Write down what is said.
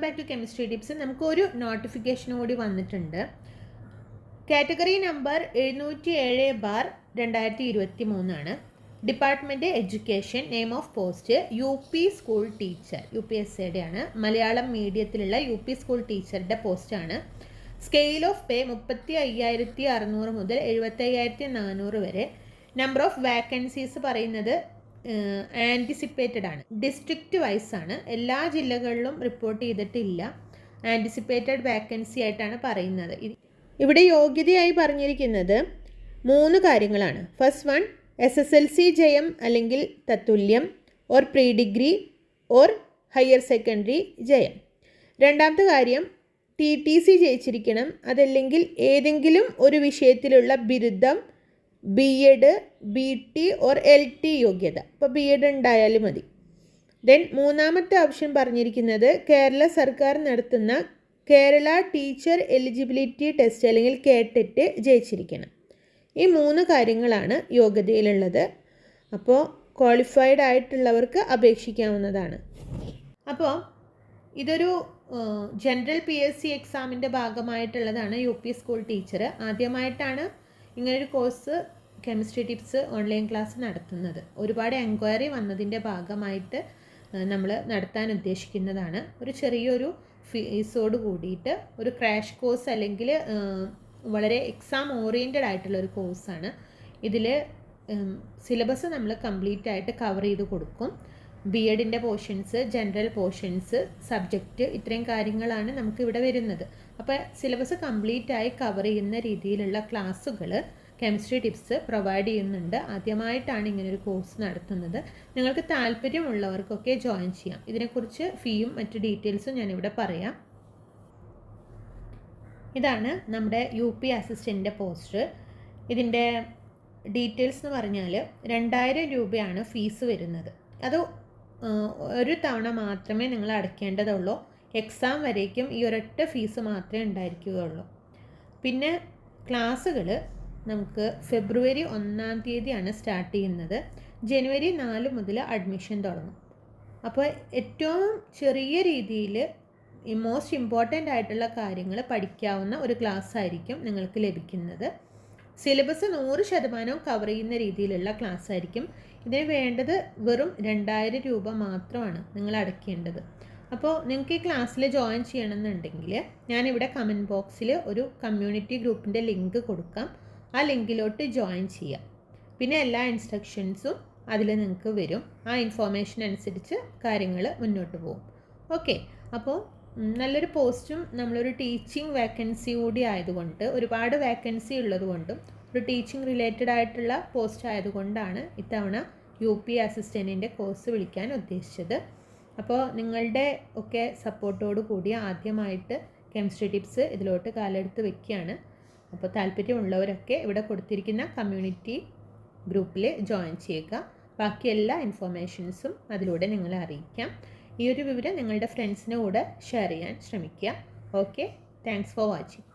Back to chemistry tips. നമുക്കൊരു notification കൂടി വന്നിട്ടുണ്ട്. കാറ്റഗറി നമ്പർ 707/2023 ആണ്. Department education, name of post UP school teacher, UPSCയുടെ ആണ്. മലയാളം മീഡിയത്തിലുള്ള UP സ്കൂൾ ടീച്ചറുടെ പോസ്റ്റാണ്. സ്കെയിൽ ഓഫ് പേ 35,600 മുതൽ 75,400 വരെ. നമ്പർ ഓഫ് വാക്കൻസീസ് പറയുന്നത് ആൻറ്റിസിപ്പേറ്റഡ് ആണ്. ഡിസ്ട്രിക്റ്റ് വൈസ് ആണ്. എല്ലാ ജില്ലകളിലും റിപ്പോർട്ട് ചെയ്തിട്ടില്ല. ആൻറ്റിസിപ്പേറ്റഡ് വാക്കൻസി ആയിട്ടാണ് പറയുന്നത്. ഇവിടെ യോഗ്യതയായി പറഞ്ഞിരിക്കുന്നത് 3 കാര്യങ്ങളാണ്. ഫസ്റ്റ് വൺ, SSLC ജയം അല്ലെങ്കിൽ തത്തുല്യം, or pre degree or higher secondary ജയം. രണ്ടാമത്തെ കാര്യം, TTC ജയിച്ചിരിക്കണം, അതല്ലെങ്കിൽ ഏതെങ്കിലും ഒരു വിഷയത്തിലുള്ള ബിരുദം, B.Ed, BT ഓർ LT യോഗ്യത. അപ്പോൾ B.Ed ഉണ്ടായാലും മതി. ദെൻ മൂന്നാമത്തെ ഓപ്ഷൻ പറഞ്ഞിരിക്കുന്നത് കേരള സർക്കാർ നടത്തുന്ന കേരള ടീച്ചർ എലിജിബിലിറ്റി ടെസ്റ്റ് അല്ലെങ്കിൽ KTET ജയിച്ചിരിക്കണം. ഈ 3 കാര്യങ്ങളാണ് യോഗ്യതയിലുള്ളത്. അപ്പോൾ ക്വാളിഫൈഡ് ആയിട്ടുള്ളവർക്ക് അപേക്ഷിക്കാവുന്നതാണ്. അപ്പോൾ ഇതൊരു ജനറൽ PSC എക്സാമിൻ്റെ ഭാഗമായിട്ടുള്ളതാണ് UP സ്കൂൾ ടീച്ചർ. ആദ്യമായിട്ടാണ് ഇങ്ങനൊരു course chemistry tips online class നടത്തുന്നത്. ഒരുപാട് എൻക്വയറി വന്നതിൻ്റെ ഭാഗമായിട്ട് നമ്മൾ നടത്താൻ ഉദ്ദേശിക്കുന്നതാണ്. ഒരു ചെറിയൊരു ഫീസോട് കൂടിയിട്ട് ഒരു ക്രാഷ് കോഴ്സ് അല്ലെങ്കിൽ വളരെ എക്സാം ഓറിയൻറ്റഡ് ആയിട്ടുള്ളൊരു കോഴ്സാണ്. ഇതിൽ സിലബസ് നമ്മൾ കംപ്ലീറ്റ് ആയിട്ട് കവർ ചെയ്ത് കൊടുക്കും. B.Edൻ്റെ പോർഷൻസ്, ജനറൽ പോർഷൻസ്, സബ്ജക്റ്റ്, ഇത്രയും കാര്യങ്ങളാണ് നമുക്കിവിടെ വരുന്നത്. അപ്പോൾ സിലബസ് കംപ്ലീറ്റ് ആയി കവർ ചെയ്യുന്ന രീതിയിലുള്ള ക്ലാസ്സുകൾ കെമിസ്ട്രി ടിപ്സ് പ്രൊവൈഡ് ചെയ്യുന്നുണ്ട്. ആദ്യമായിട്ടാണ് ഇങ്ങനൊരു കോഴ്സ് നടത്തുന്നത്. നിങ്ങൾക്ക് താല്പര്യമുള്ളവർക്കൊക്കെ ജോയിൻ ചെയ്യാം. ഇതിനെക്കുറിച്ച് ഫീയും മറ്റ് ഡീറ്റെയിൽസും ഞാനിവിടെ പറയാം. ഇതാണ് നമ്മുടെ UP അസിസ്റ്റൻ്റിൻ്റെ പോസ്റ്റ്. ഇതിൻ്റെ ഡീറ്റെയിൽസ് എന്ന് പറഞ്ഞാൽ 2000 രൂപയാണ് ഫീസ് വരുന്നത്. അത് ഒരു തവണ മാത്രമേ നിങ്ങൾ അടയ്ക്കേണ്ടതുള്ളൂ. എക്സാം വരേക്കും ഈ ഒരൊറ്റ ഫീസ് മാത്രമേ ഉണ്ടായിരിക്കുകയുള്ളൂ. പിന്നെ ക്ലാസ്സുകൾ നമുക്ക് ഫെബ്രുവരി 1-ാം തീയതിയാണ് സ്റ്റാർട്ട് ചെയ്യുന്നത്. ജനുവരി 4 മുതൽ അഡ്മിഷൻ തുടങ്ങും. അപ്പോൾ ഏറ്റവും ചെറിയ രീതിയിൽ മോസ്റ്റ് ഇമ്പോർട്ടൻ്റ് ആയിട്ടുള്ള കാര്യങ്ങൾ പഠിക്കാവുന്ന ഒരു ക്ലാസ് ആയിരിക്കും നിങ്ങൾക്ക് ലഭിക്കുന്നത്. സിലബസ് 100% കവർ ചെയ്യുന്ന രീതിയിലുള്ള ക്ലാസ് ആയിരിക്കും. ഇതിന് വേണ്ടത് വെറും 2000 രൂപ മാത്രമാണ് നിങ്ങൾ അടയ്ക്കേണ്ടത്. അപ്പോൾ നിങ്ങൾക്ക് ഈ ക്ലാസ്സിൽ ജോയിൻ ചെയ്യണമെന്നുണ്ടെങ്കിൽ ഞാനിവിടെ കമൻറ്റ് ബോക്സിൽ ഒരു കമ്മ്യൂണിറ്റി ഗ്രൂപ്പിൻ്റെ ലിങ്ക് കൊടുക്കാം. ആ ലിങ്കിലോട്ട് ജോയിൻ ചെയ്യാം. പിന്നെ എല്ലാ ഇൻസ്ട്രക്ഷൻസും അതിൽ നിങ്ങൾക്ക് വരും. ആ ഇൻഫോർമേഷൻ അനുസരിച്ച് കാര്യങ്ങൾ മുന്നോട്ട് പോകും. ഓക്കെ, അപ്പോൾ നല്ലൊരു പോസ്റ്റും നമ്മളൊരു ടീച്ചിങ് വേക്കൻസി കൂടി ആയതുകൊണ്ട്, ഒരുപാട് വേക്കൻസി ഉള്ളതുകൊണ്ടും ഒരു ടീച്ചിങ് റിലേറ്റഡ് ആയിട്ടുള്ള പോസ്റ്റ് ആയതുകൊണ്ടാണ് ഇത്തവണ UP അസിസ്റ്റൻറ്റിൻ്റെ കോഴ്സ് വിളിക്കാൻ ഉദ്ദേശിച്ചത്. അപ്പോൾ നിങ്ങളുടെ ഒക്കെ സപ്പോർട്ടോട് കൂടി ആദ്യമായിട്ട് കെമിസ്ട്രി ടിപ്സ് ഇതിലോട്ട് കാലെടുത്ത് വെക്കുകയാണ്. അപ്പോൾ താല്പര്യമുള്ളവരൊക്കെ ഇവിടെ കൊടുത്തിരിക്കുന്ന കമ്മ്യൂണിറ്റി ഗ്രൂപ്പിൽ ജോയിൻ ചെയ്യുക. ബാക്കി എല്ലാ ഇൻഫോർമേഷൻസും അതിലൂടെ നിങ്ങളെ അറിയിക്കാം. ഈ ഒരു വിവരം നിങ്ങളുടെ ഫ്രണ്ട്സിൻ്റെ കൂടെ ഷെയർ ചെയ്യാൻ ശ്രമിക്കുക. Okay, thanks for watching.